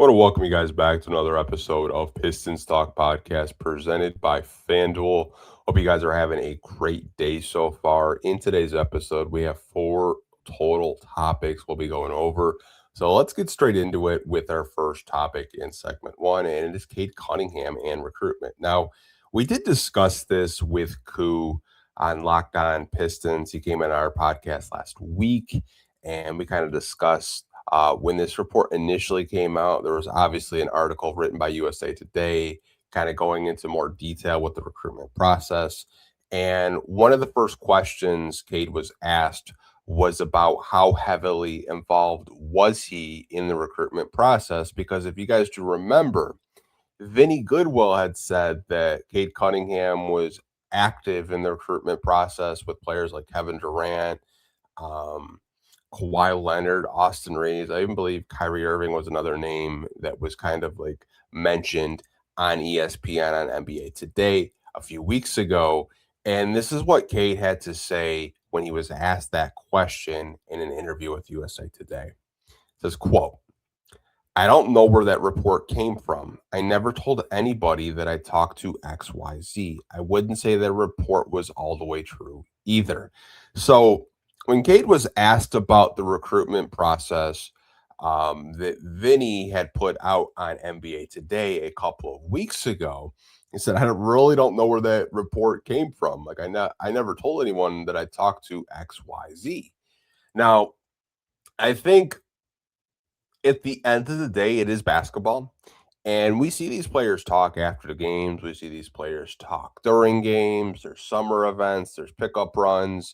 I want to welcome you guys back to another episode of Pistons Talk Podcast presented by FanDuel. Hope you guys are having a great day so far. In today's episode, we have four total topics we'll be going over. So let's get straight into it with our first topic in segment one, and it is Cade Cunningham and recruitment. Now, we did discuss this with Koo on Locked On Pistons. He came in our podcast last week, and we kind of discussed when this report initially came out. There was obviously an article written by USA Today kind of going into more detail with the recruitment process. And one of the first questions Cade was asked was about how heavily involved was he in the recruitment process? Because if you guys do remember, Vinny Goodwill had said that Cade Cunningham was active in the recruitment process with players like Kevin Durant, um, Kawhi Leonard, Austin Reeves. I even believe Kyrie Irving was another name that was kind of like mentioned on ESPN on NBA Today a few weeks ago. And this is what Cade had to say when he was asked that question in an interview with USA Today. It says, quote, "I don't know where that report came from. I never told anybody that I talked to XYZ. I wouldn't say that report was all the way true either." So when Cade was asked about the recruitment process that Vinny had put out on NBA Today a couple of weeks ago, he said, really don't know where that report came from. Like I never told anyone that I talked to XYZ. Now, I think at the end of the day, it is basketball. And we see these players talk after the games. We see these players talk during games. There's summer events. There's pickup runs.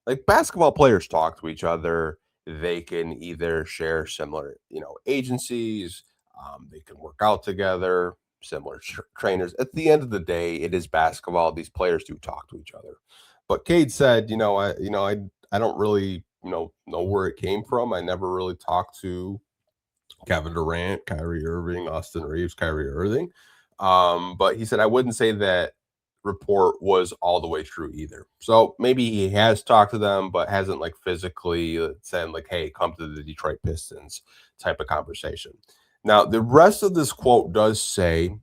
Like basketball players talk to each other. They can either share similar, agencies. They can work out together. Similar trainers. At the end of the day, it is basketball. These players do talk to each other. But Cade said, I don't really, know where it came from. I never really talked to Kevin Durant, Kyrie Irving, Austin Reeves, Kyrie Irving. But he said, I wouldn't say that report was all the way true either. So maybe he has talked to them, but hasn't like physically said like, hey, come to the Detroit Pistons type of conversation. Now, the rest of this quote does say,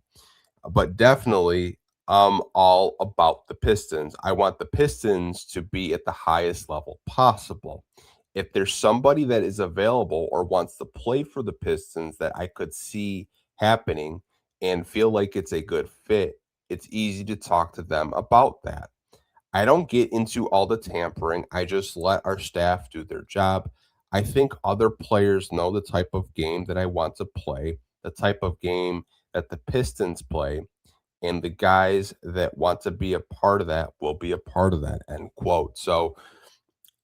but definitely all about the Pistons. I want the Pistons to be at the highest level possible. If there's somebody that is available or wants to play for the Pistons that I could see happening and feel like it's a good fit, it's easy to talk to them about that. I don't get into all the tampering. I just let our staff do their job. I think other players know the type of game that I want to play, the type of game that the Pistons play, and the guys that want to be a part of that will be a part of that, end quote. So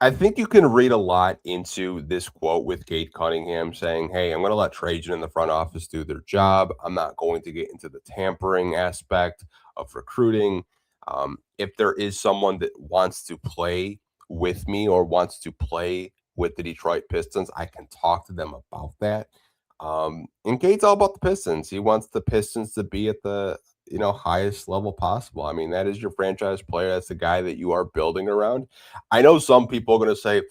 I think you can read a lot into this quote with Cade Cunningham saying, hey, I'm going to let Trajan in the front office do their job. I'm not going to get into the tampering aspect of recruiting. If there is someone that wants to play with me or wants to play with the Detroit Pistons, I can talk to them about that. And Cade's all about the Pistons. He wants the Pistons to be at the highest level possible. I mean, that is your franchise player. That's the guy that you are building around. I know some people are going to say,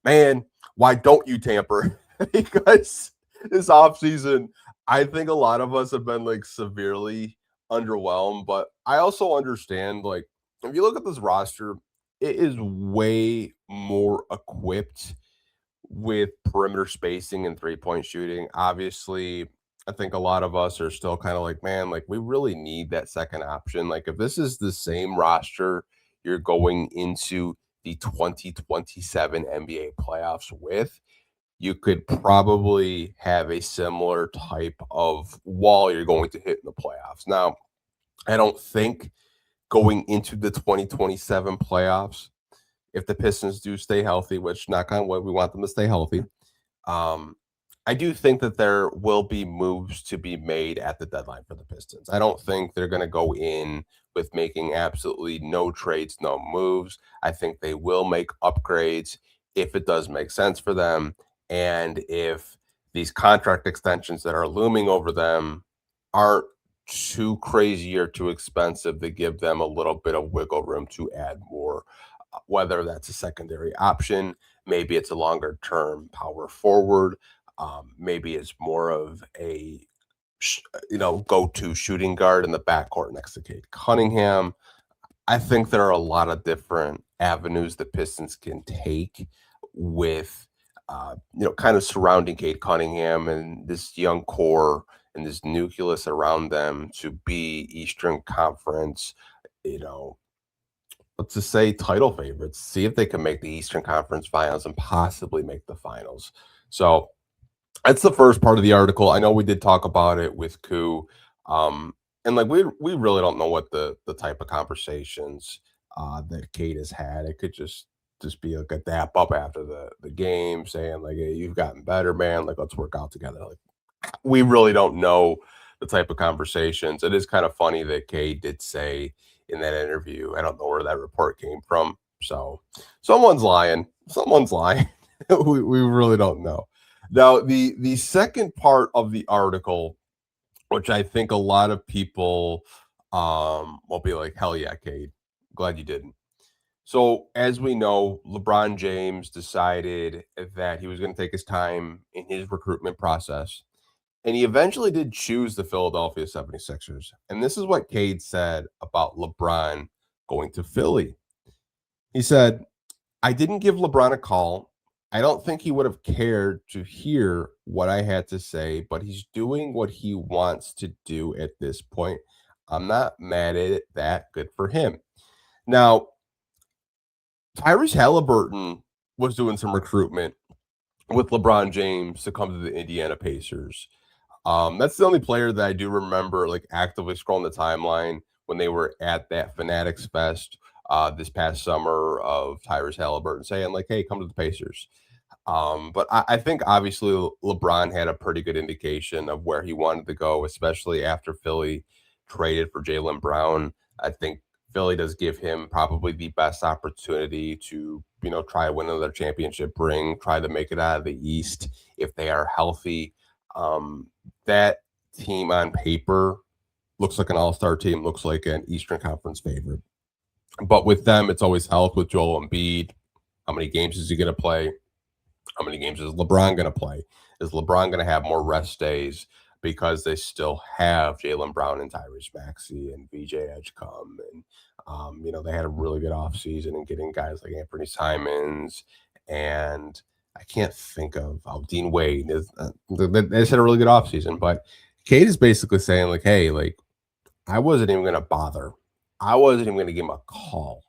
man, why don't you tamper? Because this offseason, I think a lot of us have been like severely underwhelmed. But I also understand, like, if you look at this roster, it is way more equipped with perimeter spacing and 3-point shooting. Obviously, I think a lot of us are still kind of like, man, like we really need that second option. Like if this is the same roster you're going into the 2027 NBA playoffs with, you could probably have a similar type of wall you're going to hit in the playoffs. Now, I don't think going into the 2027 playoffs, if the Pistons do stay healthy, which knock on wood, we want them to stay healthy. Um, I do think that there will be moves to be made at the deadline for the Pistons. I don't think they're going to go in with making absolutely no trades, no moves. I think they will make upgrades if it does make sense for them. And if these contract extensions that are looming over them aren't too crazy or too expensive to give them a little bit of wiggle room to add more, whether that's a secondary option, maybe it's a longer term power forward, maybe it's more of a go-to shooting guard in the backcourt next to Cade Cunningham. I think there are a lot of different avenues the Pistons can take with, kind of surrounding Cade Cunningham and this young core and this nucleus around them to be Eastern Conference, you know, let's just say title favorites. See if they can make the Eastern Conference Finals and possibly make the finals. So that's the first part of the article. I know we did talk about it with Koo, and like we really don't know what the type of conversations that Cade has had. It could just be like a dap up after the game, saying like, "Hey, you've gotten better, man. Like, let's work out together." Like, we really don't know the type of conversations. It is kind of funny that Cade did say in that interview. I don't know where that report came from. So someone's lying. Someone's lying. we really don't know. Now, the second part of the article, which I think a lot of people will be like, hell yeah, Cade. Glad you didn't. So, as we know, LeBron James decided that he was going to take his time in his recruitment process. And he eventually did choose the Philadelphia 76ers. And this is what Cade said about LeBron going to Philly. He said, I didn't give LeBron a call. I don't think he would have cared to hear what I had to say, but he's doing what he wants to do at this point. I'm not mad at it. That good for him. Now, Tyrese Halliburton was doing some recruitment with LeBron James to come to the Indiana Pacers. That's the only player that I do remember like actively scrolling the timeline when they were at that Fanatics Fest this past summer of Tyrese Halliburton saying like, "Hey, come to the Pacers." But I think obviously LeBron had a pretty good indication of where he wanted to go, especially after Philly traded for Jalen Brown. I think Philly does give him probably the best opportunity to, try to win another championship ring, try to make it out of the East if they are healthy. That team on paper looks like an all-star team, looks like an Eastern Conference favorite. But with them, it's always health with Joel Embiid. How many games is he going to play? How many games is LeBron going to play? Is LeBron going to have more rest days because they still have Jalen Brown and Tyrese Maxey and VJ Edgecombe? And, they had a really good offseason and getting guys like Anthony Simons. And I can't think of Dean Wade. They just had a really good offseason. But Cade is basically saying, like, hey, like, I wasn't even going to bother. I wasn't even going to give him a call.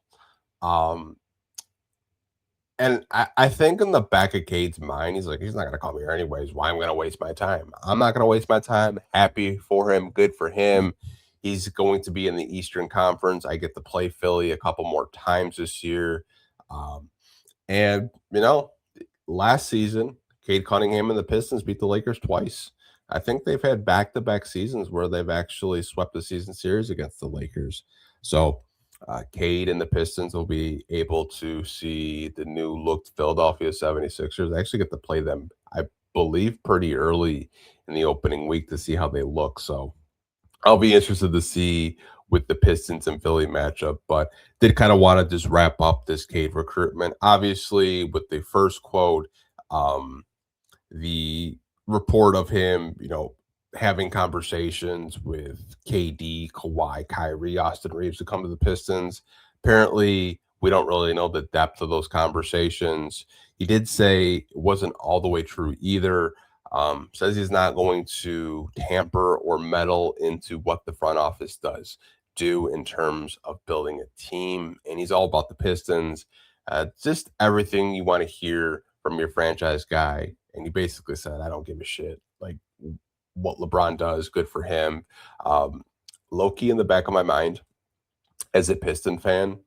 And I think in the back of Cade's mind, he's like, he's not going to call me here anyways. Why am I going to waste my time? I'm not going to waste my time. Happy for him. Good for him. He's going to be in the Eastern Conference. I get to play Philly a couple more times this year. And, last season, Cade Cunningham and the Pistons beat the Lakers twice. I think they've had back-to-back seasons where they've actually swept the season series against the Lakers. So Cade and the Pistons will be able to see the new looked Philadelphia 76ers. I actually get to play them, I believe, pretty early in the opening week to see how they look. So I'll be interested to see with the Pistons and Philly matchup, but did kind of want to just wrap up this Cade recruitment. Obviously, with the first quote, the report of him, having conversations with KD, Kawhi, Kyrie, Austin Reeves to come to the Pistons. Apparently, we don't really know the depth of those conversations. He did say it wasn't all the way true either. Says he's not going to tamper or meddle into what the front office do in terms of building a team. And he's all about the Pistons. Just everything you want to hear from your franchise guy. And he basically said, I don't give a shit. Like, what LeBron does, good for him. Low-key in the back of my mind, as a Piston fan,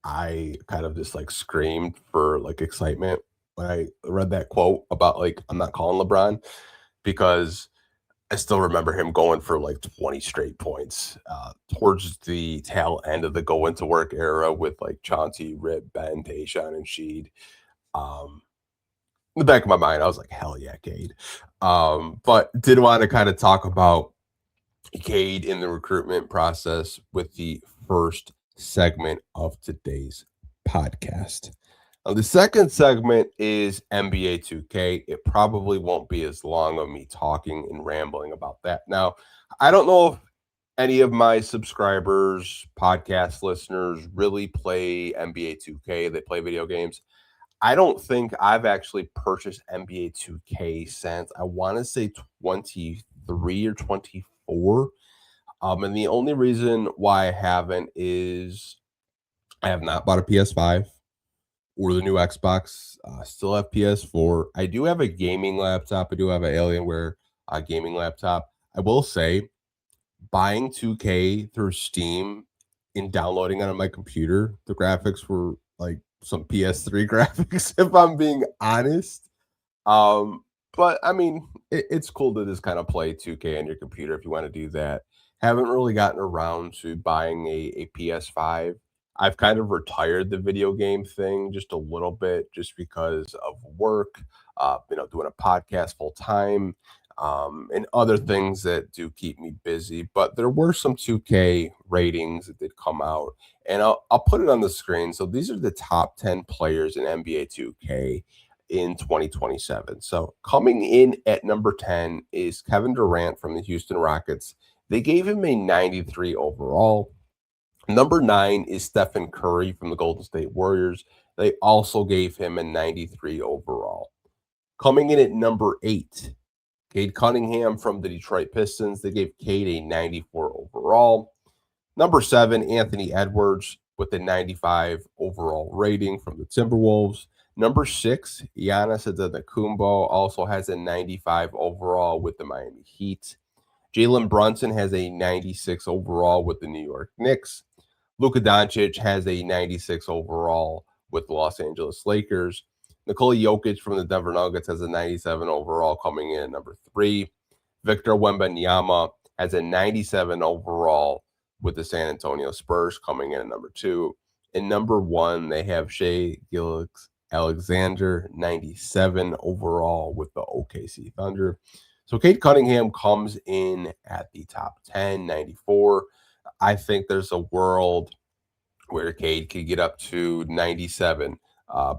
I kind of just like screamed for like excitement when I read that quote about like, I'm not calling LeBron, because I still remember him going for like 20 straight points towards the tail end of the go into work era with like Chauncey, Rip, Ben, Tayshaun, and Sheed. In the back of my mind, I was like, hell yeah, Cade. But did want to kind of talk about Cade in the recruitment process with the first segment of today's podcast. The second segment is NBA 2K. It probably won't be as long of me talking and rambling about that. Now, I don't know if any of my subscribers, podcast listeners really play NBA 2K. They play video games. I don't think I've actually purchased NBA 2K since I want to say 23 or 24. And the only reason why I haven't is I have not bought a PS5 or the new Xbox. Still have PS4. I do have a gaming laptop. I do have an Alienware gaming laptop. I will say, buying 2K through Steam and downloading it on my computer, the graphics were like some PS3 graphics, if I'm being honest. Um, but I mean, it's cool to just kind of play 2K on your computer if you want to do that. Haven't really gotten around to buying a PS5. I've kind of retired the video game thing just a little bit just because of work, doing a podcast full time, and other things that do keep me busy. But there were some 2K ratings that did come out, and I'll put it on the screen. So these are the top 10 players in NBA 2K in 2027. So coming in at number 10 is Kevin Durant from the Houston Rockets. They gave him a 93 overall. Number 9 is Stephen Curry from the Golden State Warriors. They also gave him a 93 overall. Coming in at number 8, Cade Cunningham from the Detroit Pistons. They gave Cade a 94 overall. Number 7, Anthony Edwards with a 95 overall rating from the Timberwolves. Number 6, Giannis Antetokounmpo also has a 95 overall with the Miami Heat. Jalen Brunson has a 96 overall with the New York Knicks. Luka Doncic has a 96 overall with the Los Angeles Lakers. Nikola Jokic from the Denver Nuggets has a 97 overall coming in at number 3. Victor Wembanyama has a 97 overall with the San Antonio Spurs coming in at number 2. And number 1, they have Shai Gilgeous-Alexander, 97 overall with the OKC Thunder. So Cade Cunningham comes in at the top 10, 94. I think there's a world where Cade could get up to 97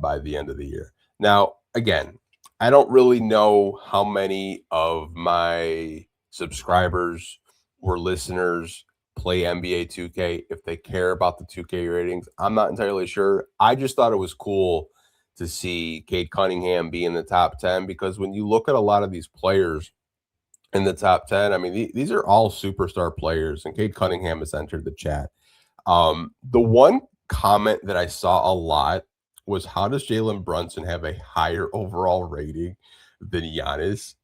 by the end of the year. Now, again, I don't really know how many of my subscribers or listeners play NBA 2K, if they care about the 2K ratings. I'm not entirely sure. I just thought it was cool to see Cade Cunningham be in the top 10 because when you look at a lot of these players in the top 10, I mean, these are all superstar players, and Cade Cunningham has entered the chat. The one comment that I saw a lot was, how does Jalen Brunson have a higher overall rating than Giannis?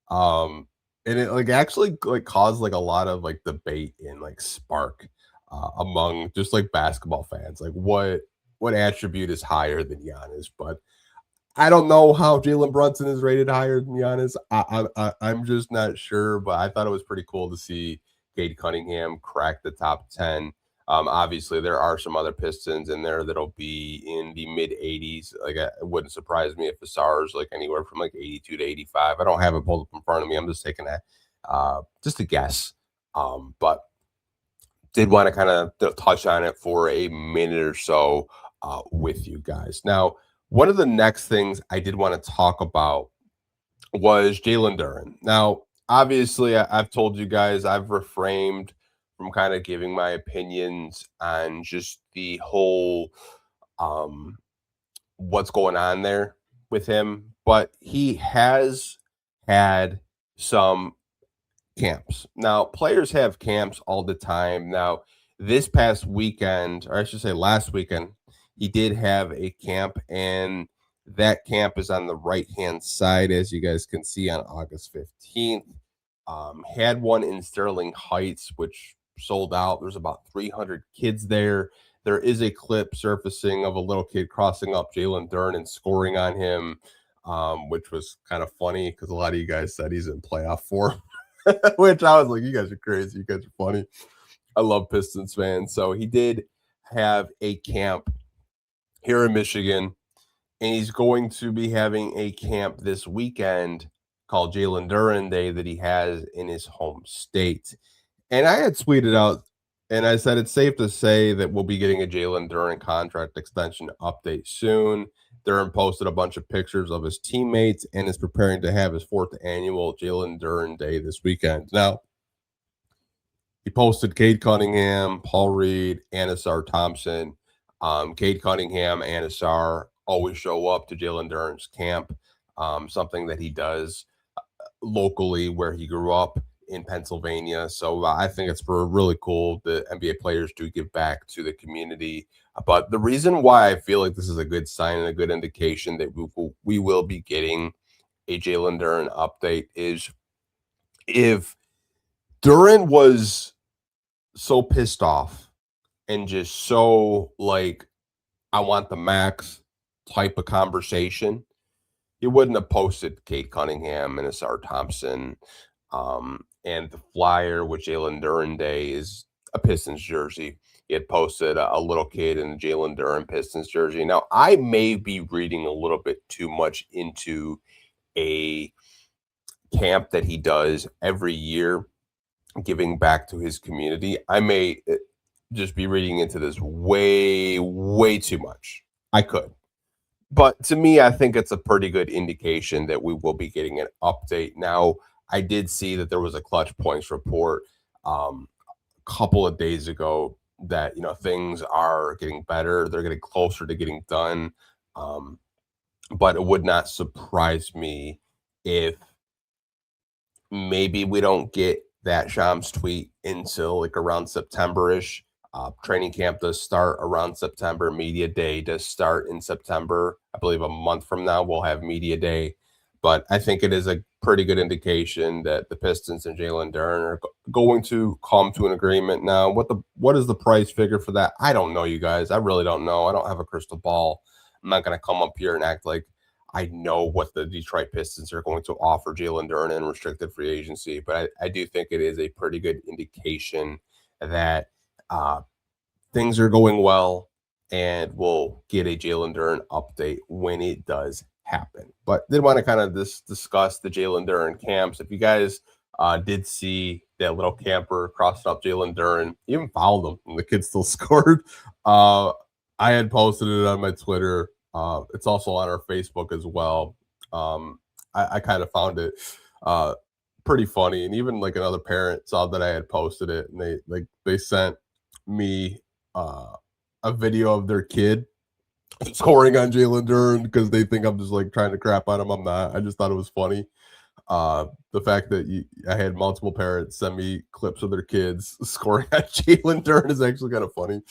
And it actually caused a lot of debate and spark among just basketball fans. What attribute is higher than Giannis? But I don't know how Jalen Brunson is rated higher than Giannis. I'm just not sure, but I thought it was pretty cool to see Cade Cunningham crack the top 10. Obviously, there are some other Pistons in there that'll be in the mid 80s. It wouldn't surprise me if the SAR's anywhere from 82 to 85. I don't have it pulled up in front of me. I'm just taking that, just a guess. But did want to kind of touch on it for a minute or so with you guys. Now, one of the next things I did want to talk about was Jalen Duren. Now, obviously, I've told you guys I've refrained from kind of giving my opinions on just the whole what's going on there with him, but he has had some camps. Now, players have camps all the time. Now, this past weekend, or I should say last weekend, he did have a camp, and that camp is on the right-hand side, as you guys can see, on August 15th. Had one in Sterling Heights, which sold out. There's about 300 kids there. There is a clip surfacing of a little kid crossing up Jalen Duren and scoring on him, which was kind of funny because a lot of you guys said he's in playoff form, which I was like, you guys are crazy. You guys are funny. I love Pistons fans. So he did have a camp here in Michigan, and he's going to be having a camp this weekend called Jalen Duren Day that he has in his home state. And I had tweeted out And I said it's safe to say that we'll be getting a Jalen Duren contract extension update soon. Duren posted a bunch of pictures of his teammates and is preparing to have his 4th annual Jalen Duren Day this weekend. Now, he posted Cade Cunningham, Paul Reed, Anasar Thompson. Cade Cunningham, Anasar always show up to Jalen Duren's camp, something that he does locally where he grew up in Pennsylvania. So I think it's really cool that NBA players do give back to the community. But the reason why I feel like this is a good sign and a good indication that we will be getting a Jalen Duren update is if Duren was so pissed off and just so like, I want the max type of conversation, he wouldn't have posted Cade Cunningham and Asar Thompson. And the flyer with Jalen Duren Day is a Pistons jersey. He had posted a little kid in a Jalen Duren Pistons jersey. Now, I may be reading a little bit too much into a camp that he does every year, giving back to his community. I may just be reading into this way, way too much. I could. But to me, I think it's a pretty good indication that we will be getting an update. Now, I did see that there was a Clutch Points report a couple of days ago that, things are getting better. They're getting closer to getting done. But it would not surprise me if maybe we don't get that Shams tweet until like around September-ish. Training camp does start around September. Media day does start in September. I believe a month from now we'll have media day. But I think it is a pretty good indication that the Pistons and Jalen Duren are going to come to an agreement. Now, what is the price figure for that? I don't know, you guys. I really don't know. I don't have a crystal ball. I'm not going to come up here and act like I know what the Detroit Pistons are going to offer Jalen Duren in restricted free agency. But I do think it is a pretty good indication that things are going well, and we'll get a Jalen Duren update when it does happen. But did want to kind of discuss the Jalen Duren camps. If you guys did see that little camper crossing up Jalen Duren, even fouled him, and the kid still scored. I had posted it on my Twitter. It's also on our Facebook as well. I kind of found it pretty funny, and even like another parent saw that I had posted it, and they sent me a video of their kid scoring on Jalen Duren because they think I'm just like trying to crap on him. I'm not. I just thought it was funny. The fact that I had multiple parents send me clips of their kids scoring on Jalen Duren is actually kind of funny.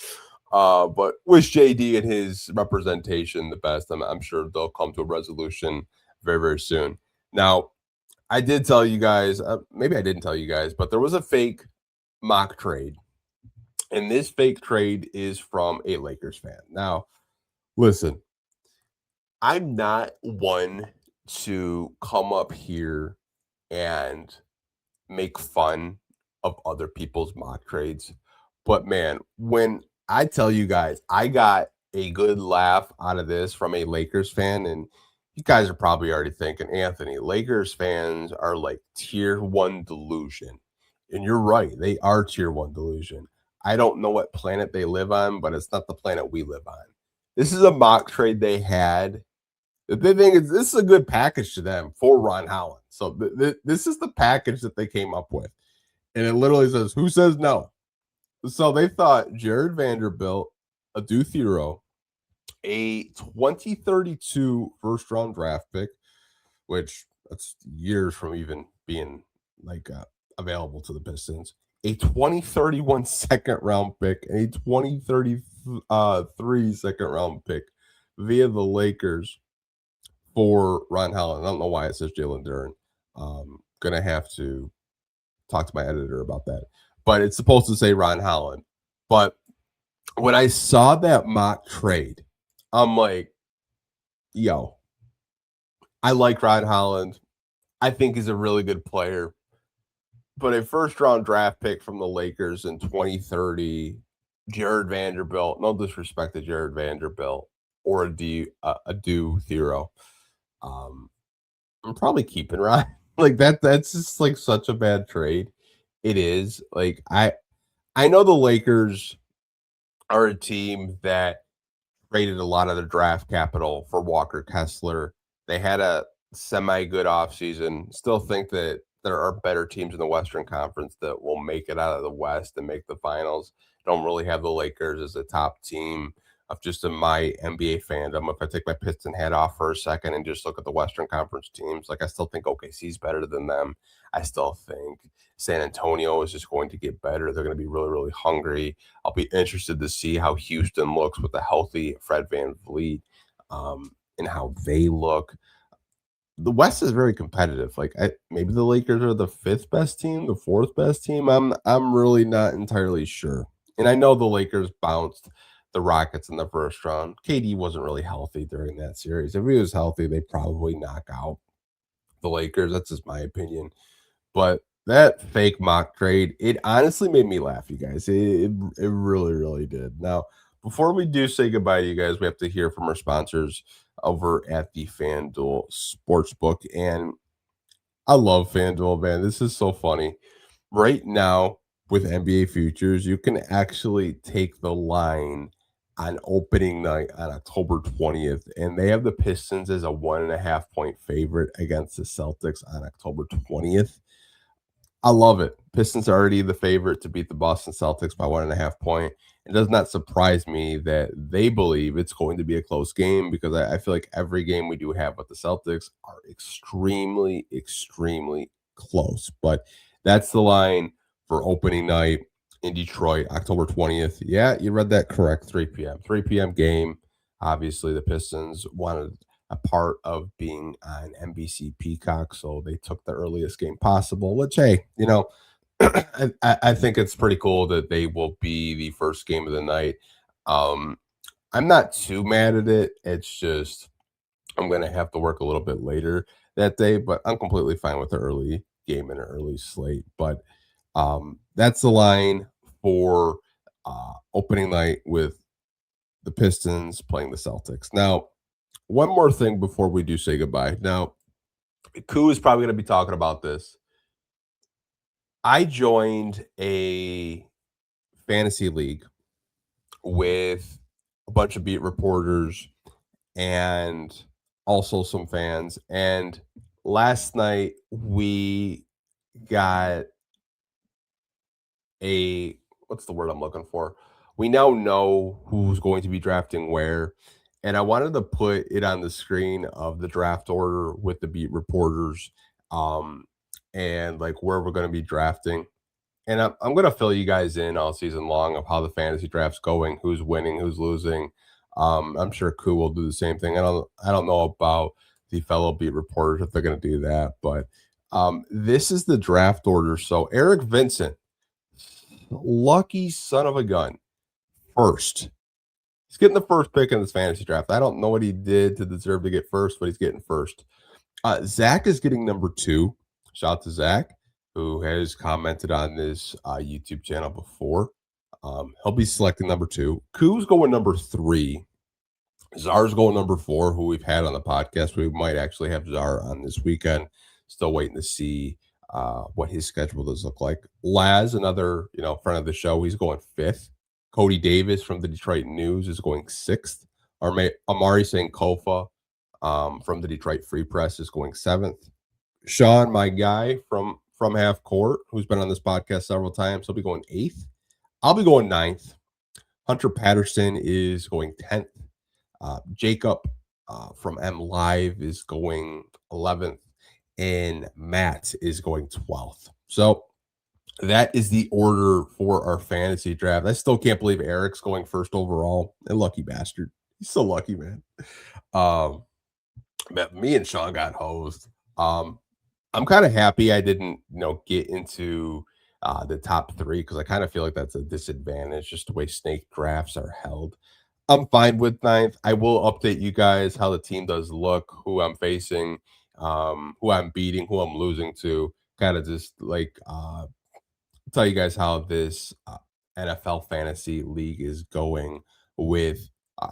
But wish JD and his representation the best. I'm sure they'll come to a resolution very, very soon. Now, I did tell you guys, maybe I didn't tell you guys, but there was a fake mock trade. And this fake trade is from a Lakers fan. Now, listen, I'm not one to come up here and make fun of other people's mock trades. But man, when I tell you guys, I got a good laugh out of this from a Lakers fan. And you guys are probably already thinking, Anthony, Lakers fans are like tier 1 delusion. And you're right. They are tier 1 delusion. I don't know what planet they live on, but it's not the planet we live on. This is a mock trade they had. The big thing is this is a good package to them for Ron Holland. So this is the package that they came up with. And it literally says, who says no? So they thought Jared Vanderbilt, a Thero, a 2032 first-round draft pick, which that's years from even being like available to the Pistons, a 2031 second-round pick, and a 2033 second-round pick via the Lakers for Ron Holland. I don't know why it says Jalen Duren. Gonna have to talk to my editor about that. But it's supposed to say Ron Holland. But when I saw that mock trade, I'm like, yo, I like Ron Holland. I think he's a really good player. But a first-round draft pick from the Lakers in 2030, Jared Vanderbilt, no disrespect to Jared Vanderbilt or a Thero. I'm probably keeping Ron. Like that's just like such a bad trade. It is. Like I I know the Lakers are a team that traded a lot of their draft capital for Walker Kessler. They had a semi good offseason. Still think that there are better teams in the Western Conference that will make it out of the West and make the finals. Don't really have the Lakers as a top team of just in my NBA fandom. If I take my Piston hat off for a second and just look at the Western Conference teams, like I still think OKC is better than them. I still think San Antonio is just going to get better. They're going to be really, really hungry. I'll be interested to see how Houston looks with a healthy Fred VanVleet, and how they look. The West is very competitive. Like maybe the Lakers are the fifth best team, the fourth best team. I'm really not entirely sure. And I know the Lakers bounced the Rockets in the first round. KD wasn't really healthy during that series. If he was healthy, they probably knock out the Lakers. That's just my opinion. But that fake mock trade, it honestly made me laugh, you guys. It really, really did. Now, before we do say goodbye to you guys, we have to hear from our sponsors over at the FanDuel Sportsbook. And I love FanDuel, man. This is so funny. Right now, with NBA futures, you can actually take the line on opening night on October 20th, and they have the Pistons as a 1.5 point favorite against the Celtics on October 20th. I love it. Pistons are already the favorite to beat the Boston Celtics by 1.5 points. It does not surprise me that they believe it's going to be a close game because I feel like every game we do have with the Celtics are extremely, extremely close. But that's the line for opening night in Detroit, October 20th. Yeah, you read that correct. 3 p.m. 3 p.m. game. Obviously, the Pistons wanted a part of being on NBC Peacock, so they took the earliest game possible, which, hey, I think it's pretty cool that they will be the first game of the night. I'm not too mad at it. It's just I'm going to have to work a little bit later that day, but I'm completely fine with the early game and an early slate. But that's the line for opening night with the Pistons playing the Celtics. Now, one more thing before we do say goodbye. Now, Koo is probably going to be talking about this. I joined a fantasy league with a bunch of beat reporters and also some fans. And last night we got what's the word I'm looking for? We now know who's going to be drafting where. And I wanted to put it on the screen of the draft order with the beat reporters, and like where we're going to be drafting. And I'm going to fill you guys in all season long of how the fantasy draft's going, who's winning, who's losing. I'm sure Koo will do the same thing. I don't know about the fellow beat reporters if they're going to do that, but this is the draft order. So Eric Vincent, lucky son of a gun, first. He's getting the first pick in this fantasy draft. I don't know what he did to deserve to get first, but he's getting first. Zach is getting number 2. Shout out to Zach, who has commented on this YouTube channel before. He'll be selecting number 2. Koo's going number 3. Czar's going number 4, who we've had on the podcast. We might actually have Czar on this weekend. Still waiting to see what his schedule does look like. Laz, another friend of the show, he's going 5th. Cody Davis from the Detroit News is going 6th. Amari St. Kofa from the Detroit Free Press is going 7th. Sean, my guy from Half Court, who's been on this podcast several times, he'll be going 8th. I'll be going 9th. Hunter Patterson is going 10th. Jacob from M Live is going 11th. And Matt is going 12th. So that is the order for our fantasy draft. I still can't believe Eric's going first overall. A lucky bastard. He's so lucky, man. Me and Sean got hosed. I'm kind of happy I didn't, get into the top 3 because I kind of feel like that's a disadvantage just the way snake drafts are held. I'm fine with 9th. I will update you guys how the team does look, who I'm facing, who I'm beating, who I'm losing to. Kind of just like tell you guys how this NFL fantasy league is going with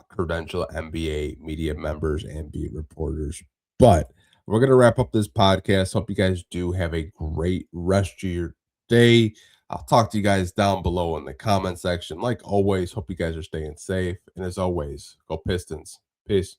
credential NBA media members and beat reporters. But we're going to wrap up this podcast. Hope you guys do have a great rest of your day. I'll talk to you guys down below in the comment section. Like always, hope you guys are staying safe. And as always, go Pistons. Peace.